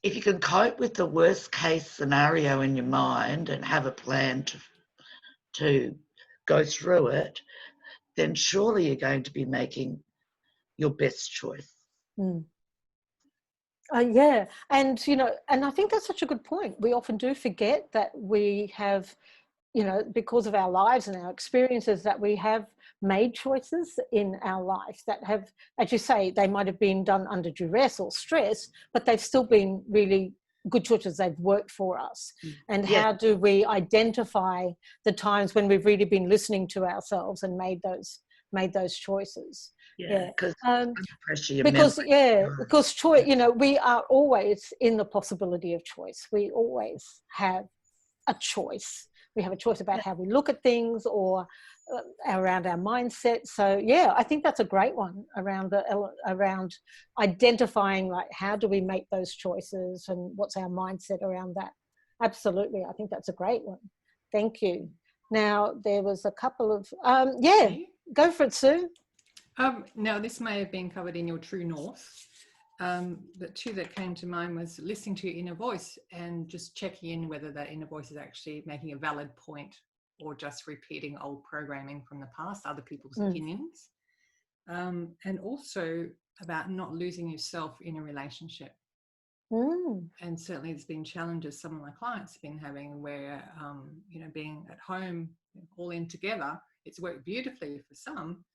if you can cope with the worst case scenario in your mind and have a plan to go through it, then surely you're going to be making your best choice. And and I think that's such a good point. We often do forget that we have, because of our lives and our experiences, that we have made choices in our life that have, as you say, they might have been done under duress or stress, but they've still been really good choices. They've worked for us. And how do we identify the times when we've really been listening to ourselves and made those choices? Because choice, we are always in the possibility of choice. We always have a choice. We have a choice about how we look at things, or around our mindset. So I think that's a great one around identifying, like, how do we make those choices and what's our mindset around that. Absolutely, I think that's a great one. Thank you. Now there was a couple of go for it, Sue. Now this may have been covered in your true north. The two that came to mind was listening to your inner voice and just checking in whether that inner voice is actually making a valid point, or just repeating old programming from the past, other people's opinions. And also about not losing yourself in a relationship. And certainly there's been challenges some of my clients have been having where, being at home all in together, it's worked beautifully for some,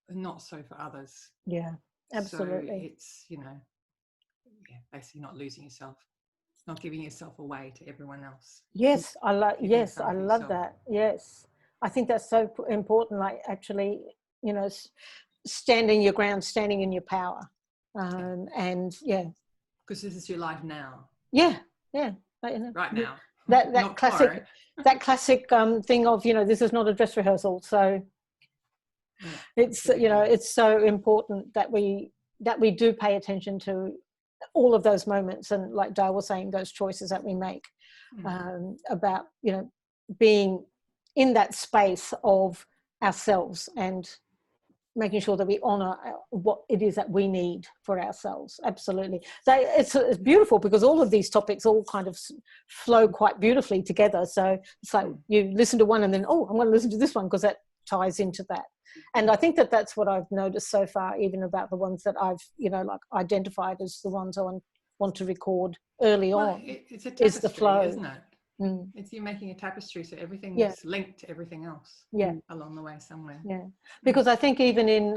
but not so for others. Yeah, absolutely. So it's, basically not losing yourself, not giving yourself away to everyone else. Yes, I love that. Yes, I think that's so important. Like, actually, standing your ground, standing in your power, and because this is your life now. Yeah. Right now. That classic, classic thing of this is not a dress rehearsal. So it's it's so important that we do pay attention to all of those moments, and like Dale was saying, those choices that we make about being in that space of ourselves and making sure that we honor what it is that we need for ourselves. Absolutely. It's beautiful because all of these topics all kind of flow quite beautifully together. So it's like you listen to one and then, oh, I'm going to listen to this one because that ties into that. And I think that that's what I've noticed so far, even about the ones that I've, like identified as the ones I want to record early on. It's a tapestry, is the flow, isn't it? Mm. It's you making a tapestry, so everything's linked to everything else along the way somewhere. Yeah, because I think even in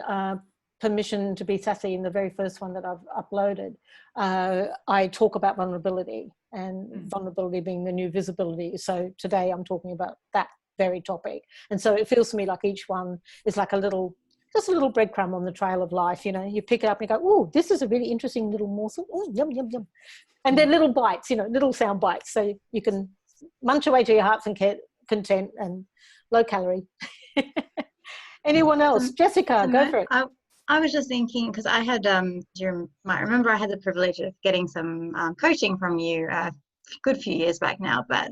Permission to be Sassy, in the very first one that I've uploaded, I talk about vulnerability and vulnerability being the new visibility. So today I'm talking about that very topic. And so it feels to me like each one is like just a little breadcrumb on the trail of life. You pick it up and you go, oh, this is a really interesting little morsel. Oh, yum, yum, yum. And they're little bites, little sound bites. So you can munch away to your heart's content and low calorie. Anyone else? Jessica, go for it. I was just thinking, because I had, you might remember, I had the privilege of getting some coaching from you a good few years back now, but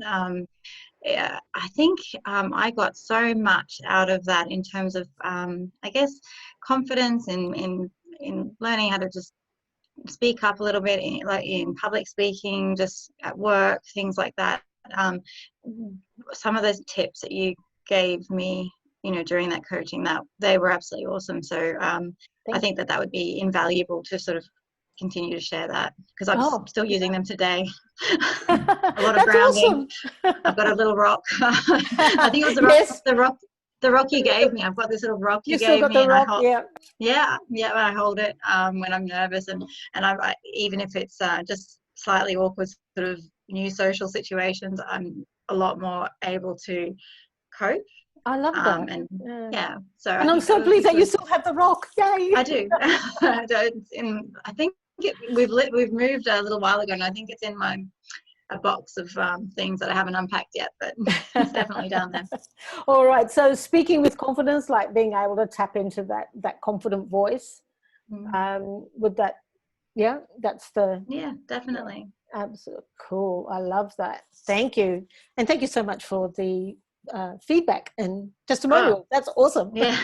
I think I got so much out of that in terms of, I guess, confidence in learning how to just speak up a little bit, in public speaking, just at work, things like that. Some of those tips that you gave me, during that coaching, that they were absolutely awesome. So I think that would be invaluable to sort of continue to share that, because I'm still using them today. A lot of grounding. Awesome. I've got a little rock. I think it was the rock you gave me. I've got this little rock you gave me, and I hold, I hold it when I'm nervous, and I even if it's just slightly awkward sort of new social situations, I'm a lot more able to cope. I love that. So and I'm so pleased that you still have the rock. Yay! I do. I think we've moved a little while ago, and I think it's in a box of things that I haven't unpacked yet, but it's definitely down there. All right. So speaking with confidence, like being able to tap into that confident voice, with that, that's the definitely. Absolutely cool. I love that. Thank you, and thank you so much for the feedback and testimonial. That's awesome. Yeah.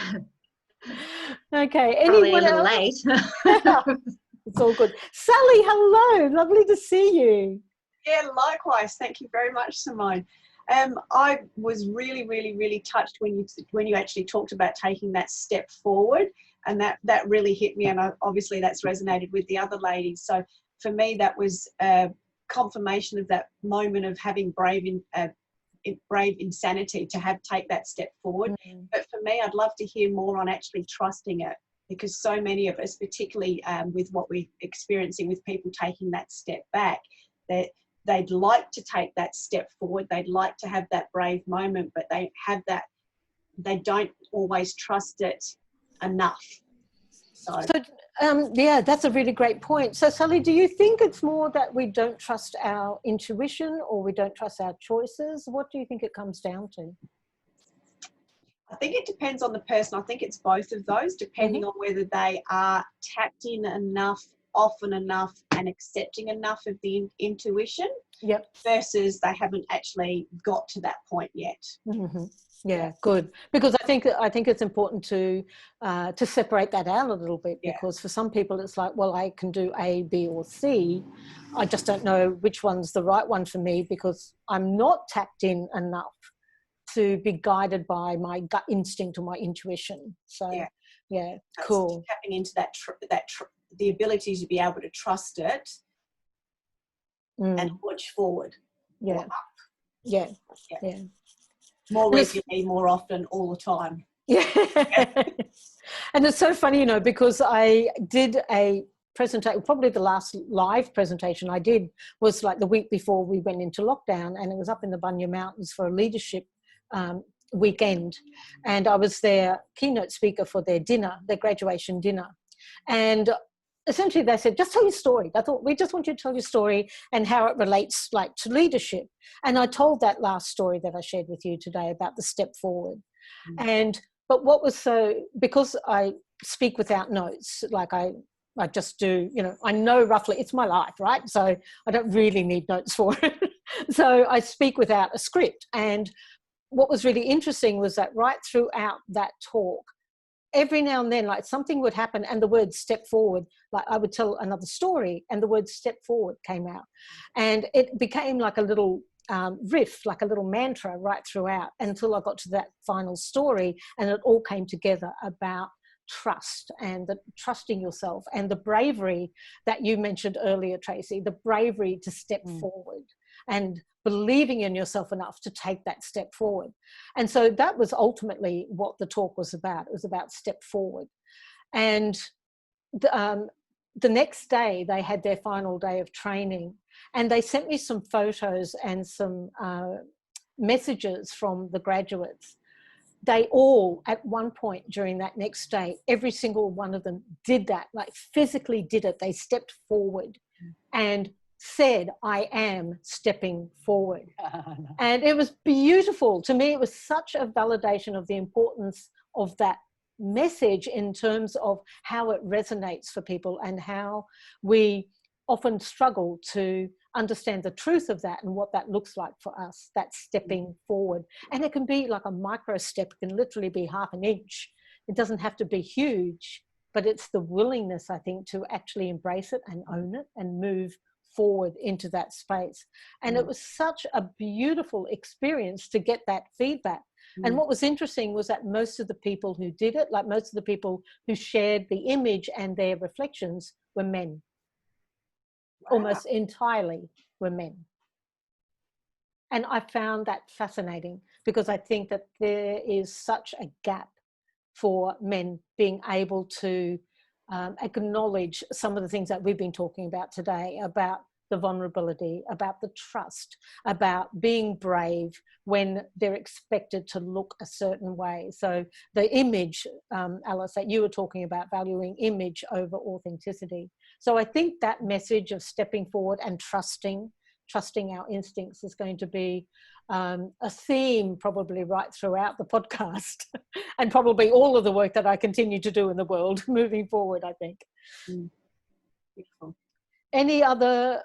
Okay. Probably Anyone a little else? late. It's all good. Sally, hello. Lovely to see you. Yeah, likewise. Thank you very much, Simone. I was really, really, really touched when you actually talked about taking that step forward, and that really hit me. And obviously that's resonated with the other ladies. So for me, that was confirmation of that moment of having brave insanity to take that step forward. But for me, I'd love to hear more on actually trusting it, because so many of us, particularly with what we're experiencing with people taking that step back, that they'd like to take that step forward, they'd like to have that brave moment, but they don't always trust it enough. So that's a really great point. So Sally, do you think it's more that we don't trust our intuition, or we don't trust our choices? What do you think it comes down to? I think it depends on the person. I think it's both of those, depending on whether they are tapped in enough, often enough, and accepting enough of the intuition, versus they haven't actually got to that point yet. Yeah, good. Because I think it's important to separate that out a little bit, because for some people it's like, well, I can do A, B, or C. I just don't know which one's the right one for me, because I'm not tapped in enough to be guided by my gut instinct or my intuition. So cool. Tapping into the ability to be able to trust it and push forward. Or up. Yeah. More regularly, more often, all the time. And it's so funny, because I did a presentation, probably the last live presentation I did was like the week before we went into lockdown, and it was up in the Bunya Mountains for a leadership weekend, and I was their keynote speaker for their graduation dinner. And essentially they said, just tell your story. I thought, we just want you to tell your story and how it relates to leadership. And I told that last story that I shared with you today about the step forward. But what was because I speak without notes, like I just do, I know roughly, it's my life, right? So I don't really need notes for it. So I speak without a script. And what was really interesting was that right throughout that talk, every now and then, like something would happen and the word step forward, like I would tell another story and the word step forward came out. And it became like a little riff, like a little mantra right throughout until I got to that final story, and it all came together about trust and the trusting yourself and the bravery that you mentioned earlier, Tracy, the bravery to step forward and believing in yourself enough to take that step forward. And so that was ultimately what the talk was about. It was about step forward. And the next day they had their final day of training, and they sent me some photos and some messages from the graduates. They all, at one point during that next day, every single one of them did that, like physically did it. They stepped forward and said, I am stepping forward. And it was beautiful. To me, it was such a validation of the importance of that message in terms of how it resonates for people and how we often struggle to understand the truth of that and what that looks like for us, that stepping forward. And it can be like a micro step, it can literally be half an inch. It doesn't have to be huge, but it's the willingness, I think, to actually embrace it and own it and move forward into that space. And it was such a beautiful experience to get that feedback. And what was interesting was that most of the people who did it, like most of the people who shared the image and their reflections, were men. Almost entirely were men. And I found that fascinating because I think that there is such a gap for men being able to acknowledge some of the things that we've been talking about today, about the vulnerability, about the trust, about being brave when they're expected to look a certain way. So the image, Alice, that you were talking about, valuing image over authenticity. So I think that message of stepping forward and trusting our instincts is going to be a theme probably right throughout the podcast and probably all of the work that I continue to do in the world moving forward, I think. Beautiful. Any other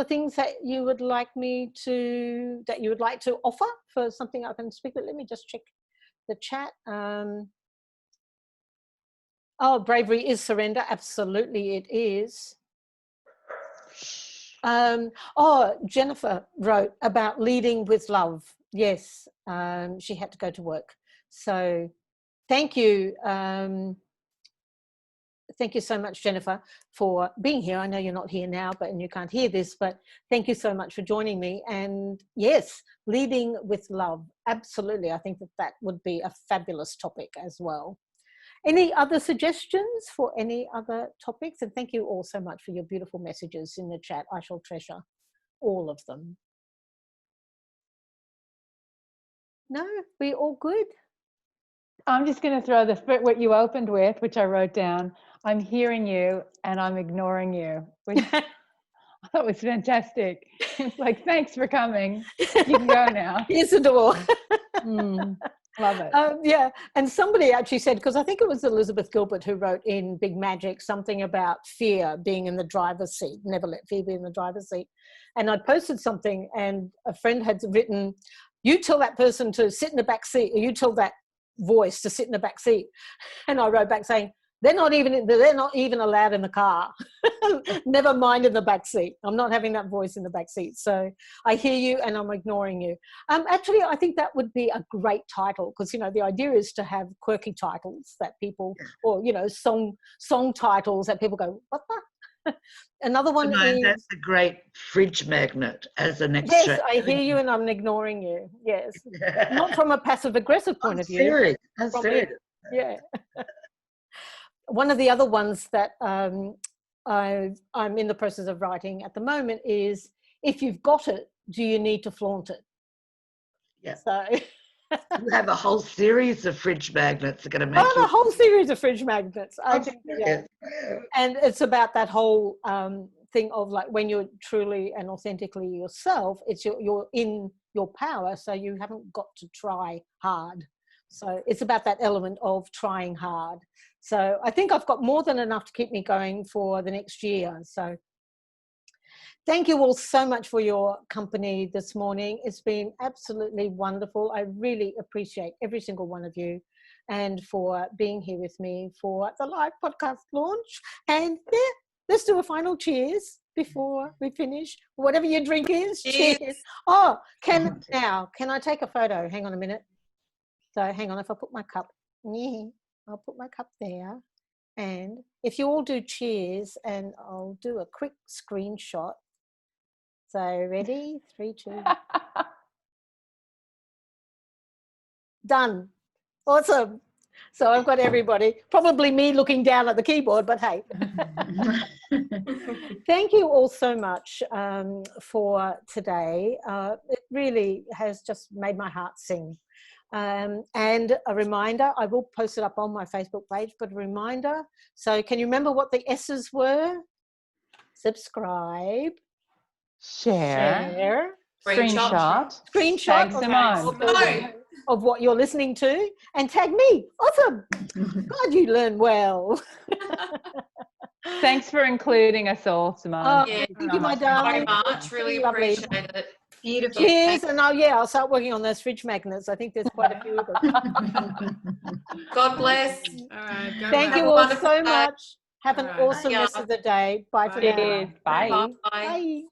things that you would like to offer for something I can speak with? Let me just check the chat. Oh, bravery is surrender. Absolutely, it is. Jennifer wrote about leading with love. Yes, she had to go to work. So thank you. Thank you so much, Jennifer, for being here. I know you're not here now, and you can't hear this, but thank you so much for joining me. And yes, leading with love. Absolutely. I think that would be a fabulous topic as well. Any other suggestions for any other topics? And thank you all so much for your beautiful messages in the chat. I shall treasure all of them. No, we all good? I'm just going to throw what you opened with, which I wrote down. I'm hearing you and I'm ignoring you, which I thought was fantastic. It's like, thanks for coming. You can go now. Here's the door. Love it. Yeah, and somebody actually said, because I think it was Elizabeth Gilbert who wrote in Big Magic something about fear being in the driver's seat. Never let fear be in the driver's seat. And I posted something, and a friend had written, "You tell that person to sit in the back seat, or you tell that voice to sit in the back seat." And I wrote back saying, they're not even allowed in the car. Never mind in the back seat. I'm not having that voice in the back seat. So I hear you and I'm ignoring you. Actually, I think that would be a great title, because, you know, the idea is to have quirky titles that people, or, you know, song titles that people go, what the? Another one is... That's a great fridge magnet as an extra. Yes, I hear you and I'm ignoring you. Yes. Not from a passive-aggressive point of view. Serious. I'm serious. Yeah. One of the other ones that I'm in the process of writing at the moment is, if you've got it, do you need to flaunt it? Yeah. So you have a whole series of fridge magnets that are going to make a whole series of fridge magnets. I think, yeah. And it's about that whole thing of, like, when you're truly and authentically yourself, it's you're in your power, so you haven't got to try hard. So it's about that element of trying hard. So I think I've got more than enough to keep me going for the next year. So Thank you all so much for your company this morning. It's been absolutely wonderful. I really appreciate every single one of you and for being here with me for the live podcast launch. And yeah, let's do a final cheers before we finish. Whatever your drink is, cheers. Oh, can I take a photo? Hang on a minute. So hang on, if I put my cup, I'll put my cup there. And if you all do cheers, and I'll do a quick screenshot. So ready? 3, 2. Done. Awesome. So I've got everybody, probably me looking down at the keyboard, but hey. Thank you all so much for today. It really has just made my heart sing. And a reminder, I will post it up on my Facebook page, but a reminder, so can you remember what the S's were? Subscribe, Share, screenshot, tag Simone of what you're listening to, and tag me. Awesome. God, you learn well. Thanks for including us all, Simone. Thank you, my darling. Very much. Really appreciate it. Beautiful. Cheers, and I'll start working on those fridge magnets. I think there's quite a few of them. God bless. All right. Thank you all so much. Have an awesome rest of the day. Bye for now. Bye. Bye. Bye.